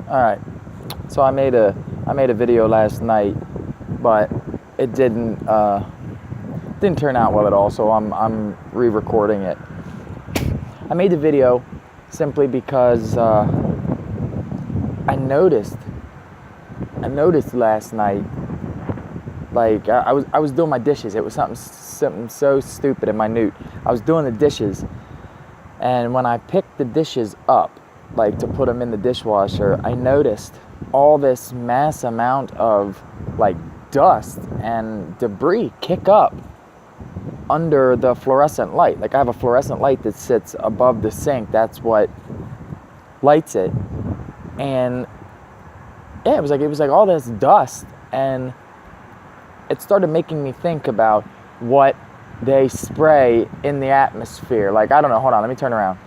Alright, so I made a video last night, but it didn't turn out well at all, so I'm re-recording it. I made the video simply because I noticed last night, like I was doing my dishes. It was something so stupid and minute. I was doing the dishes, and when I picked the dishes up, like to put them in the dishwasher, I noticed all this mass amount of like dust and debris kick up under the fluorescent light. Like I have a fluorescent light that sits above the sink. That's what lights it. And yeah, it was like all this dust, and it started making me think about what they spray in the atmosphere. Like, I don't know, hold on, let me turn around.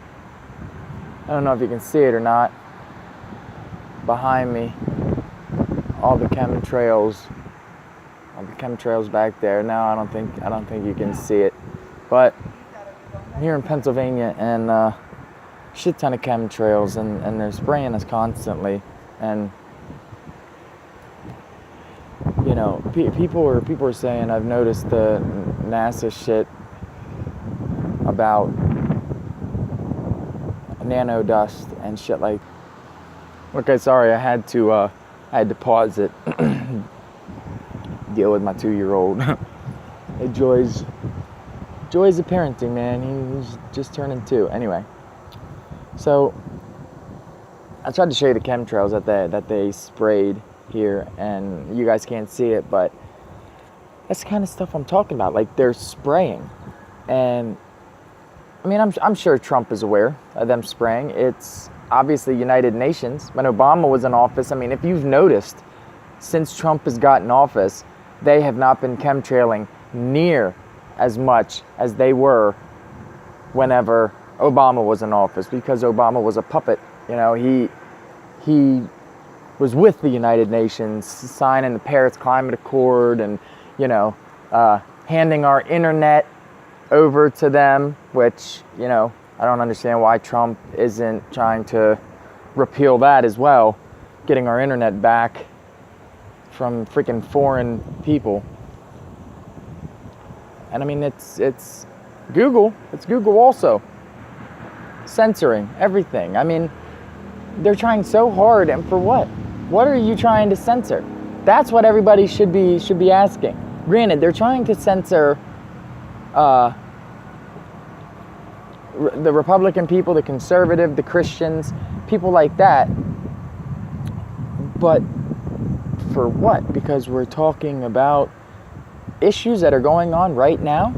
I don't know if you can see it or not. Behind me, all the chemtrails back there. No, I don't think you can see it. But I'm here in Pennsylvania, and shit ton of chemtrails, and they're spraying us constantly. And you know, people are saying, I've noticed the NASA shit about nano dust and shit like. Okay, sorry, I had to pause it. Deal with my 2-year-old. Joy's a parenting, man. He's just turning 2. Anyway, so I tried to show you the chemtrails that they sprayed here, and you guys can't see it, but that's the kind of stuff I'm talking about. Like, they're spraying, and I mean, I'm sure Trump is aware of them spraying. It's obviously United Nations. When Obama was in office, I mean, if you've noticed, since Trump has gotten office, they have not been chemtrailing near as much as they were whenever Obama was in office, because Obama was a puppet. You know, he was with the United Nations, signing the Paris Climate Accord, and, you know, handing our internet over to them, which, you know, I don't understand why Trump isn't trying to repeal that as well, getting our internet back from freaking foreign people. And I mean, it's Google. It's Google also censoring everything. I mean, they're trying so hard, and for what? What are you trying to censor? That's what everybody should be asking. Granted, they're trying to censor the Republican people, the conservative, the Christians, people like that. But for what? Because we're talking about issues that are going on right now?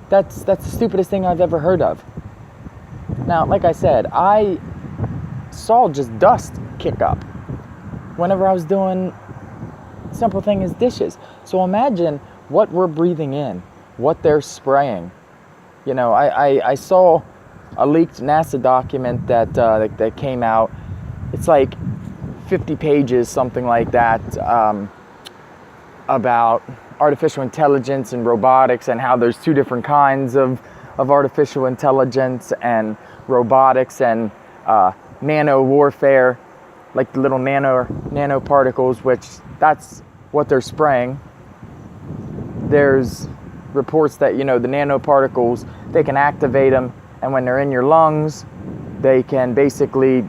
That's the stupidest thing I've ever heard of. Now, like I said, I saw just dust kick up whenever I was doing simple thing as dishes. So imagine what we're breathing in, what they're spraying. You know, I saw a leaked NASA document that came out. It's like 50 pages, something like that, about artificial intelligence and robotics, and how there's 2 different kinds of artificial intelligence and robotics, and nano warfare, like the little nano particles, which that's what they're spraying. There's reports that, you know, the nanoparticles, they can activate them, and when they're in your lungs, they can basically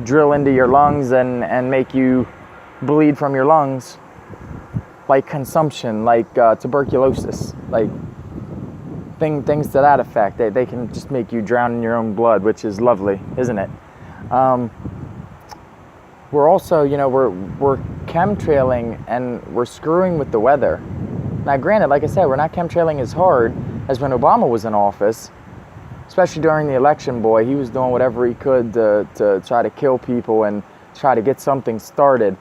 drill into your lungs and make you bleed from your lungs, like consumption, like tuberculosis, like things to that effect. They can just make you drown in your own blood, which is lovely, isn't it? We're also, you know, we're chemtrailing, and we're screwing with the weather. Now, granted, like I said, we're not chemtrailing as hard as when Obama was in office, especially during the election. Boy, he was doing whatever he could to try to kill people and try to get something started.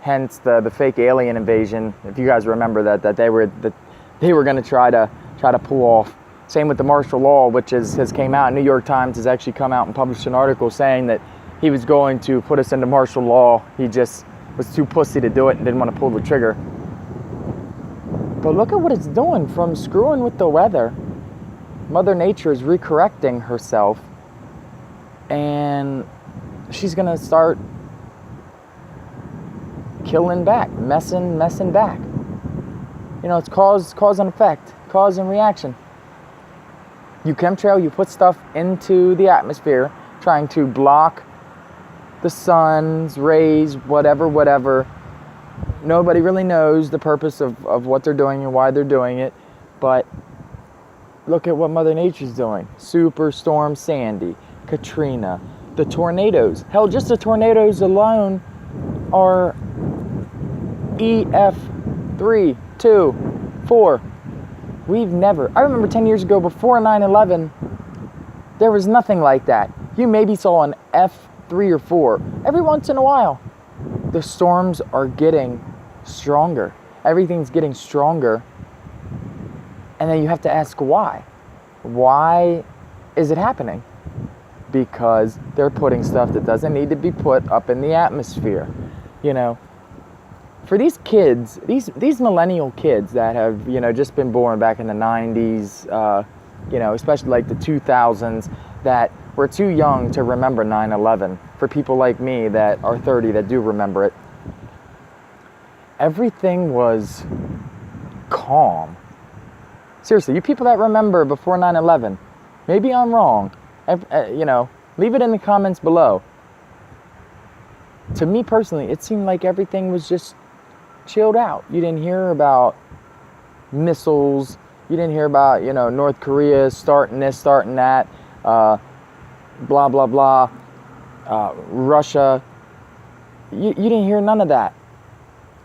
Hence the fake alien invasion. If you guys remember that they were going to try to pull off. Same with the martial law, which has came out. New York Times has actually come out and published an article saying that he was going to put us into martial law. He just was too pussy to do it and didn't want to pull the trigger. But look at what it's doing from screwing with the weather. Mother Nature is recorrecting herself and she's gonna start killing back, messing back. You know, it's cause and effect, cause and reaction. You chemtrail, you put stuff into the atmosphere, trying to block the sun's rays, whatever. Nobody really knows the purpose of what they're doing and why they're doing it, but look at what Mother Nature's doing. Superstorm Sandy, Katrina, the tornadoes. Hell, just the tornadoes alone are EF3, 2, 4. I remember 10 years ago, before 9/11, there was nothing like that. You maybe saw an F3 or 4 every once in a while. The storms are getting stronger. Everything's getting stronger. And then you have to ask why. Why is it happening? Because they're putting stuff that doesn't need to be put up in the atmosphere. You know, for these kids, these millennial kids that have, you know, just been born back in the 90s, you know, especially like the 2000s, that were too young to remember 9/11. For people like me that are 30 that do remember it, everything was calm. Seriously, you people that remember before 9/11, maybe I'm wrong, you know, leave it in the comments below. To me personally, it seemed like everything was just chilled out. You didn't hear about missiles. You didn't hear about, you know, North Korea starting this, starting that, blah, blah, blah, Russia. You didn't hear none of that.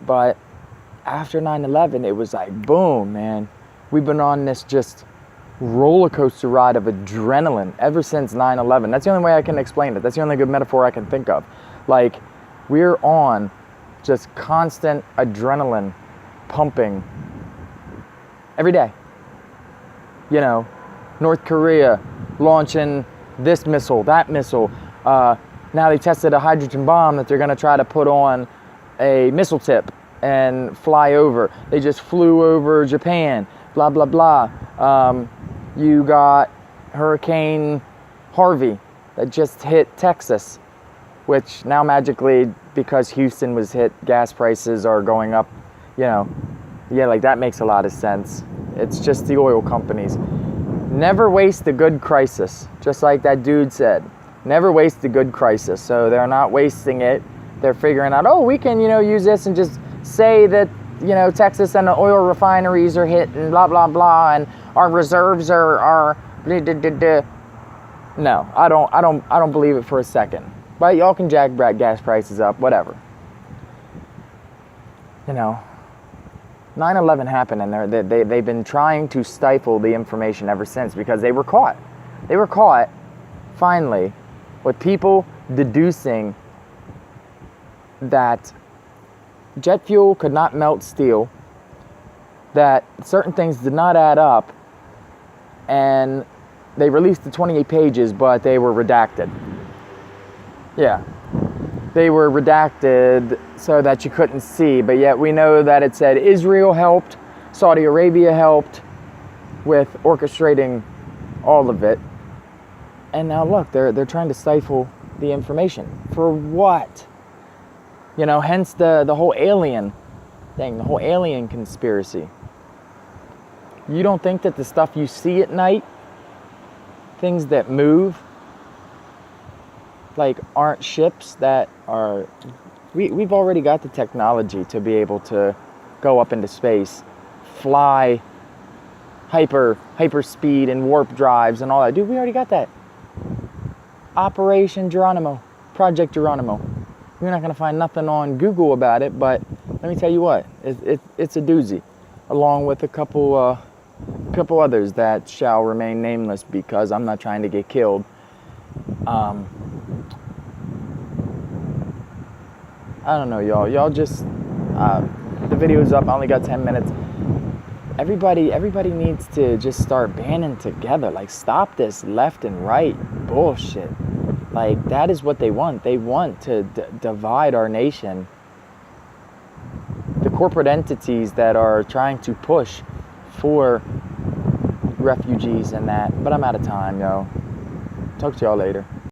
But after 9/11, it was like, boom, man. We've been on this just roller coaster ride of adrenaline ever since 9/11. That's the only way I can explain it. That's the only good metaphor I can think of. Like, we're on just constant adrenaline pumping every day. You know, North Korea launching this missile, that missile. Now they tested a hydrogen bomb that they're going to try to put on a missile tip and fly over. They just flew over Japan, blah, blah, blah. You got Hurricane Harvey that just hit Texas, which now magically, because Houston was hit, gas prices are going up, you know. Yeah, like that makes a lot of sense. It's just the oil companies. Never waste a good crisis, just like that dude said. Never waste a good crisis. So they're not wasting it. They're figuring out, oh, we can, you know, use this and just say that, you know, Texas and the oil refineries are hit and blah, blah, blah, and our reserves are blah, blah, blah, blah. No, I don't believe it for a second. But y'all can jack gas prices up, whatever. You know, 9/11 happened, and they've been trying to stifle the information ever since, because they were caught. They were caught, finally, with people deducing that jet fuel could not melt steel, that certain things did not add up, and they released the 28 pages, but they were redacted. Yeah, they were redacted so that you couldn't see, but yet we know that it said Israel helped, Saudi Arabia helped with orchestrating all of it. And now look, they're trying to stifle the information. For what? You know, hence the whole alien thing, the whole alien conspiracy. You don't think that the stuff you see at night, things that move, like aren't ships that are... We've already got the technology to be able to go up into space, fly hyper speed and warp drives and all that. Dude, we already got that. Operation Geronimo, Project Geronimo. You're not going to find nothing on Google about it, but let me tell you what, it's a doozy, along with a couple others that shall remain nameless because I'm not trying to get killed. I don't know, y'all. Y'all just, the video's up. I only got 10 minutes. Everybody needs to just start banding together. Like, stop this left and right bullshit. Like, that is what they want. They want to divide our nation. The corporate entities that are trying to push for refugees and that. But I'm out of time, yo. Talk to y'all later.